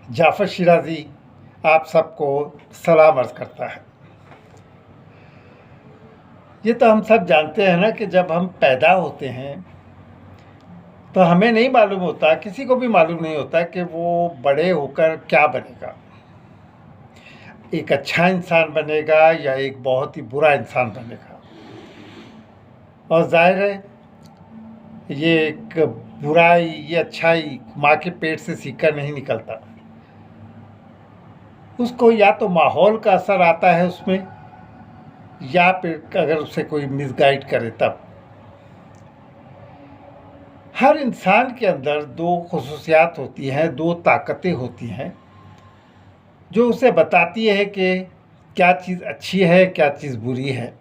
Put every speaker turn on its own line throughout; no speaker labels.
जाफ़र शिराज़ी आप सबको सलाम अर्ज़ करता है। ये तो हम सब जानते हैं ना कि जब हम पैदा होते हैं तो हमें नहीं मालूम होता, किसी को भी मालूम नहीं होता कि वो बड़े होकर क्या बनेगा। एक अच्छा इंसान बनेगा या एक बहुत ही बुरा इंसान बनेगा। और ज़ाहिर है ये एक बुराई ये अच्छाई माँ के पेट से सीखकर नहीं निकलता। उसको या तो माहौल का असर आता है उसमें, या फिर अगर उसे कोई मिसगाइड करे तब। हर इंसान के अंदर दो खुसूसियात होती हैं, दो ताकतें होती हैं जो उसे बताती है कि क्या चीज़ अच्छी है, क्या चीज़ बुरी है।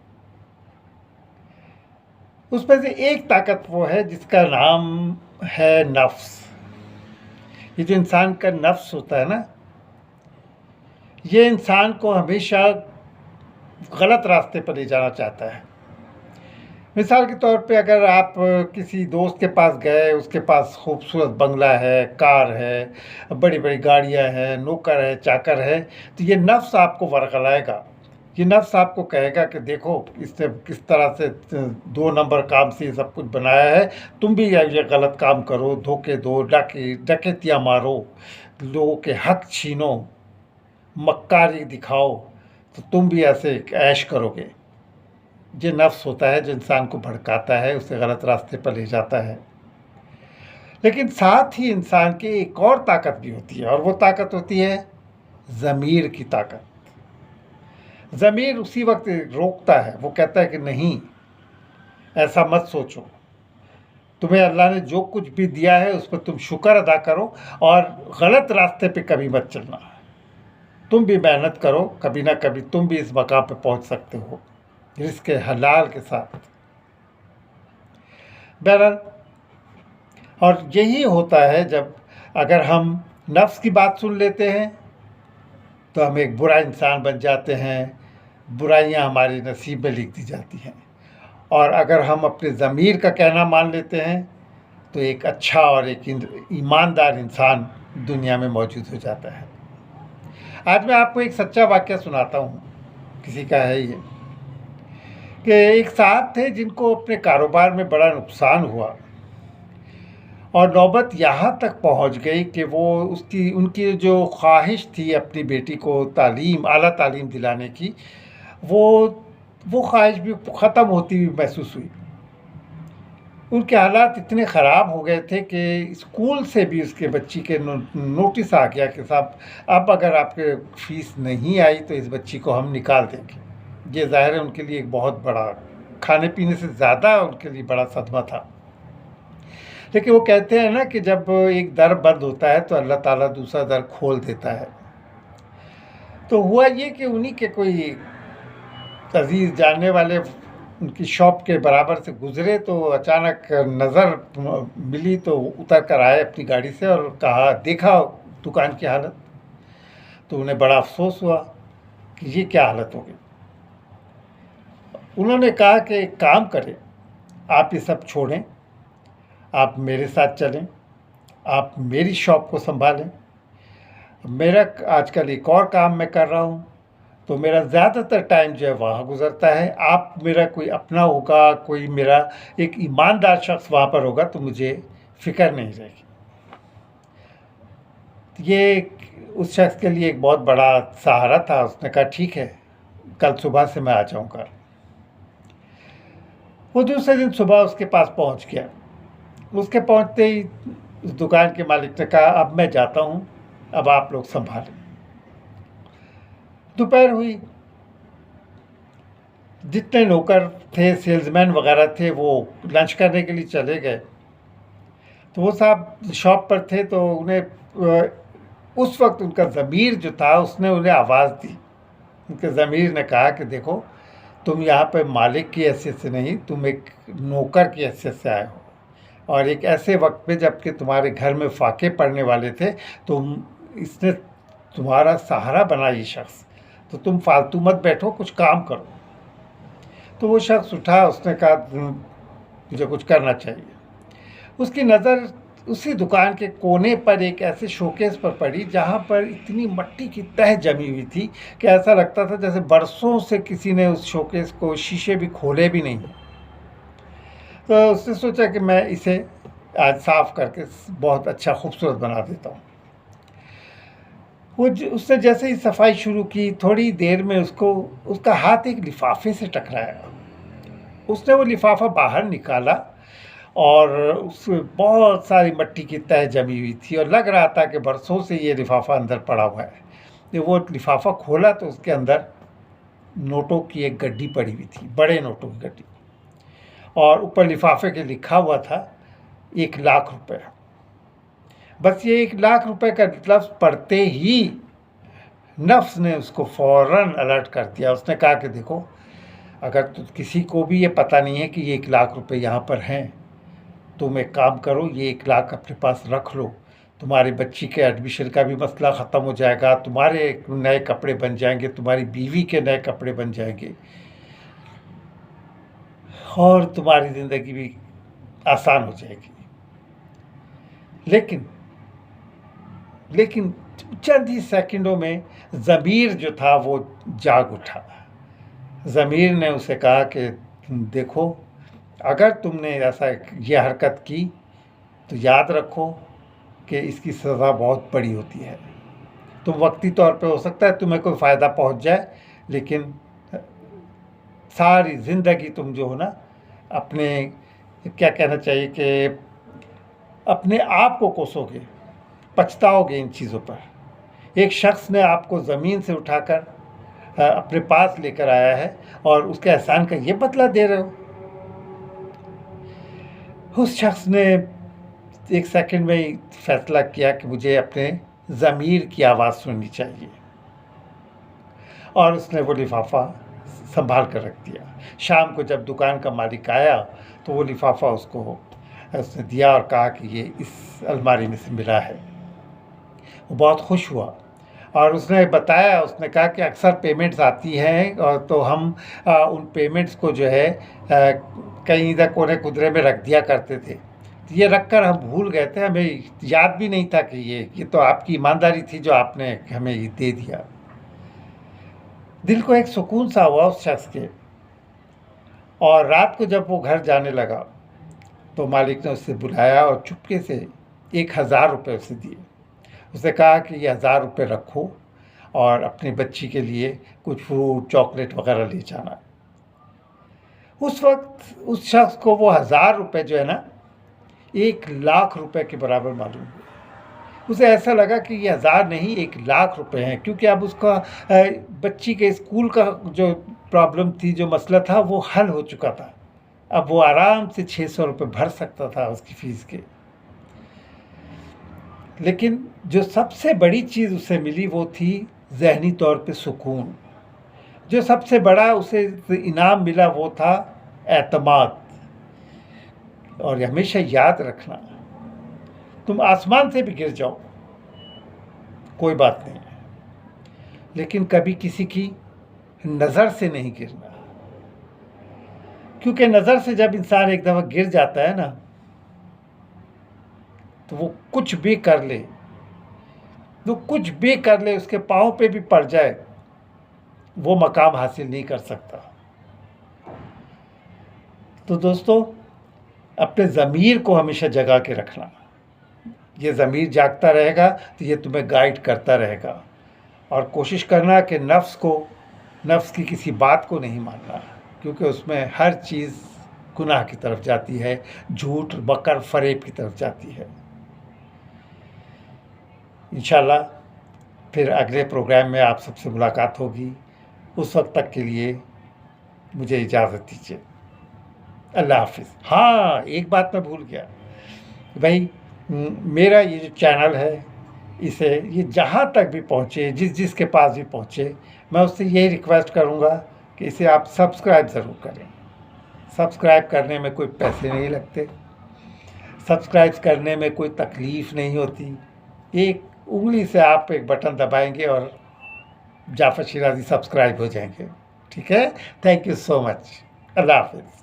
उसमें से एक ताकत वो है जिसका नाम है नफ्स। ये जो इंसान का नफ्स होता है ना, ये इंसान को हमेशा गलत रास्ते पर ले जाना चाहता है। मिसाल के तौर पे अगर आप किसी दोस्त के पास गए, उसके पास खूबसूरत बंगला है, कार है, बड़ी-बड़ी गाड़ियाँ हैं, नौकर है, चाकर है, तो ये नफ्स आपको वर्गलाएगा। ये नफ्स आपको कहेगा कि देखो इसने किस तरह से 2 नंबर काम से ये सब कुछ बनाया है, तुम भी ये गलत काम करो, धोखे दो, डकैतियाँ मारो, लोगों के हक छीनो, मक्कारी दिखाओ, तो तुम भी ऐसे ऐश करोगे। ये नफ्स होता है जो इंसान को भड़काता है, उसे गलत रास्ते पर ले जाता है। लेकिन साथ ही इंसान की एक और ताकत भी होती है, और वो ताकत होती है ज़मीर की ताकत। ज़मीर उसी वक्त रोकता है, वो कहता है कि नहीं, ऐसा मत सोचो। तुम्हें अल्लाह ने जो कुछ भी दिया है उस पर तुम शुक्र अदा करो, और गलत रास्ते पे कभी मत चलना। तुम भी मेहनत करो, कभी ना कभी तुम भी इस मकाम पे पहुंच सकते हो, रिज़्क़ हलाल के साथ। बहरहाल, और यही होता है जब अगर हम नफ्स की बात सुन लेते हैं तो हम एक बुरा इंसान बन जाते हैं, बुराइयां हमारे नसीब में लिख दी जाती हैं। और अगर हम अपने ज़मीर का कहना मान लेते हैं तो एक अच्छा और एक ईमानदार इंसान दुनिया में मौजूद हो जाता है। आज मैं आपको एक सच्चा वाक़या सुनाता हूँ, किसी का है ये, कि एक साहब थे जिनको अपने कारोबार में बड़ा नुकसान हुआ, और नौबत यहाँ तक पहुँच गई कि वो उनकी जो ख्वाहिश थी अपनी बेटी को आला तालीम दिलाने की, वो ख्वाहिश भी ख़त्म होती हुई महसूस हुई। उनके हालात इतने ख़राब हो गए थे कि स्कूल से भी उसके बच्ची के नोटिस आ गया कि साहब, अब अगर आपके फ़ीस नहीं आई तो इस बच्ची को हम निकाल देंगे। ये ज़ाहिर है उनके लिए एक बहुत बड़ा, खाने पीने से ज़्यादा उनके लिए बड़ा सदमा था। लेकिन वो कहते हैं ना कि जब एक दर बंद होता है तो अल्लाह ताला दूसरा दर खोल देता है। तो हुआ ये कि उन्हीं के कोई अजीज़ जानने वाले उनकी शॉप के बराबर से गुज़रे तो अचानक नज़र मिली, तो उतर कर आए अपनी गाड़ी से और कहा, देखा दुकान की हालत। तो उन्हें बड़ा अफ़सोस हुआ कि ये क्या हालत हो गई। उन्होंने कहा कि एक काम करें, आप ये सब छोड़ें, आप मेरे साथ चलें, आप मेरी शॉप को संभालें। मेरा आजकल एक और काम मैं कर रहा हूँ, तो मेरा ज़्यादातर टाइम जो है वहाँ गुज़रता है। आप मेरा कोई अपना होगा, कोई मेरा एक ईमानदार शख्स वहाँ पर होगा तो मुझे फ़िक्र नहीं रहेगी। ये उस शख्स के लिए एक बहुत बड़ा सहारा था। उसने कहा ठीक है, कल सुबह से मैं आ जाऊँगा। वो दूसरे दिन सुबह उसके पास पहुँच गया। उसके पहुँचते ही उस दुकान के मालिक ने कहा, अब मैं जाता हूँ, अब आप लोग संभालें। दोपहर हुई, जितने नौकर थे, सेल्समैन वगैरह थे, वो लंच करने के लिए चले गए। तो वो साहब शॉप पर थे, तो उन्हें उस वक्त उनका ज़मीर जो था उसने उन्हें आवाज़ दी। उनके ज़मीर ने कहा कि देखो, तुम यहाँ पे मालिक की हैसियत से नहीं, तुम एक नौकर की हैसियत से आए हो, और एक ऐसे वक्त में जबकि तुम्हारे घर में फाके पड़ने वाले थे, इसने तुम्हारा सहारा बना ये शख्स, तो तुम फालतू मत बैठो, कुछ काम करो। तो वो शख्स उठा, उसने कहा मुझे कुछ करना चाहिए। उसकी नज़र उसी दुकान के कोने पर एक ऐसे शोकेस पर पड़ी जहाँ पर इतनी मिट्टी की तह जमी हुई थी कि ऐसा लगता था जैसे बरसों से किसी ने उस शोकेस को शीशे भी खोले भी नहीं। तो उसने सोचा कि मैं इसे आज साफ़ करके बहुत अच्छा खूबसूरत बना देता हूँ। उसने जैसे ही सफाई शुरू की, थोड़ी देर में उसका हाथ एक लिफाफे से टकराया। उसने वो लिफाफा बाहर निकाला और उसमें बहुत सारी मिट्टी की तह जमी हुई थी और लग रहा था कि बरसों से ये लिफाफा अंदर पड़ा हुआ है। जब वो लिफाफा खोला तो उसके अंदर नोटों की एक गड्डी पड़ी हुई थी, बड़े नोटों की गड्डी, और ऊपर लिफाफे के लिखा हुआ था 1,00,000 रुपये। बस ये 1,00,000 रुपये का लफ्ज़ पढ़ते ही नफ्स ने उसको फ़ौरन अलर्ट कर दिया। उसने कहा कि देखो, अगर किसी को भी ये पता नहीं है कि ये 1,00,000 रुपये यहाँ पर हैं, तुम एक काम करो, ये 1,00,000 अपने पास रख लो। तुम्हारी बच्ची के एडमिशन का भी मसला ख़त्म हो जाएगा, तुम्हारे नए कपड़े बन जाएंगे, तुम्हारी बीवी के नए कपड़े बन जाएंगे और तुम्हारी ज़िंदगी भी आसान हो जाएगी। लेकिन चंद ही सेकंडों में ज़मीर जो था वो जाग उठा। ज़मीर ने उसे कहा कि देखो, अगर तुमने ये हरकत की तो याद रखो कि इसकी सज़ा बहुत बड़ी होती है। तुम वक्ती तौर पे हो सकता है तुम्हें कोई फ़ायदा पहुंच जाए, लेकिन सारी ज़िंदगी तुम जो हो ना, अपने क्या कहना चाहिए कि अपने आप को कोसोगे, पछताओगे इन चीज़ों पर। एक शख्स ने आपको ज़मीन से उठाकर अपने पास लेकर आया है और उसके एहसान का ये बदला दे रहे हो। उस शख्स ने एक सेकंड में ही फैसला किया कि मुझे अपने ज़मीर की आवाज़ सुननी चाहिए, और उसने वो लिफाफा संभाल कर रख दिया। शाम को जब दुकान का मालिक आया तो वो लिफाफा उसने दिया और कहा कि ये इस अलमारी में से मिला है। वो बहुत खुश हुआ और उसने कहा कि अक्सर पेमेंट्स आती हैं और तो हम उन पेमेंट्स को जो है कहीं इधर कोने कुदरे में रख दिया करते थे। ये रख कर हम भूल गए थे, हमें याद भी नहीं था कि ये तो आपकी ईमानदारी थी जो आपने हमें ये दे दिया। दिल को एक सुकून सा हुआ उस शख्स के। और रात को जब वो घर जाने लगा तो मालिक ने उससे बुलाया और चुपके से 1,000 रुपये उसे दिए। उसने कहा कि ये 1,000 रुपये रखो और अपनी बच्ची के लिए कुछ फ्रूट चॉकलेट वगैरह ले जाना। उस वक्त उस शख्स को वो 1,000 रुपये जो है ना, 1,00,000 रुपये के बराबर मालूम हुए। उसे ऐसा लगा कि ये 1,000 नहीं 1,00,000 रुपये हैं, क्योंकि अब उसका बच्ची के स्कूल का जो प्रॉब्लम थी, जो मसला था, वो हल हो चुका था। अब वो आराम से 600 रुपये भर सकता था उसकी फ़ीस के। लेकिन जो सबसे बड़ी चीज़ उसे मिली वो थी ज़हनी तौर पे सुकून। जो सबसे बड़ा उसे इनाम मिला वो था एतमाद। और हमेशा याद रखना, तुम आसमान से भी गिर जाओ कोई बात नहीं, लेकिन कभी किसी की नज़र से नहीं गिरना, क्योंकि नज़र से जब इंसान एक दफ़ा गिर जाता है ना, तो वो कुछ भी कर ले, उसके पाँव पे भी पड़ जाए, वो मकाम हासिल नहीं कर सकता। तो दोस्तों, अपने ज़मीर को हमेशा जगा के रखना। ये ज़मीर जागता रहेगा तो ये तुम्हें गाइड करता रहेगा। और कोशिश करना कि नफ्स की किसी बात को नहीं मानना, क्योंकि उसमें हर चीज़ गुनाह की तरफ जाती है, झूठ बकर फरेब की तरफ जाती है। इंशाल्लाह फिर अगले प्रोग्राम में आप सबसे मुलाकात होगी। उस वक्त तक के लिए मुझे इजाज़त दीजिए। अल्लाह हाफिज़। हाँ, एक बात मैं भूल गया भाई, मेरा ये जो चैनल है, ये जहाँ तक भी पहुँचे, जिसके पास भी पहुँचे, मैं उससे यही रिक्वेस्ट करूँगा कि इसे आप सब्सक्राइब ज़रूर करें। सब्सक्राइब करने में कोई पैसे नहीं लगते, सब्सक्राइब करने में कोई तकलीफ़ नहीं होती। एक उंगली से आप एक बटन दबाएंगे और जाफ़र शिराज़ी सब्सक्राइब हो जाएंगे। ठीक है, थैंक यू सो मच। अल्लाह हाफिज़।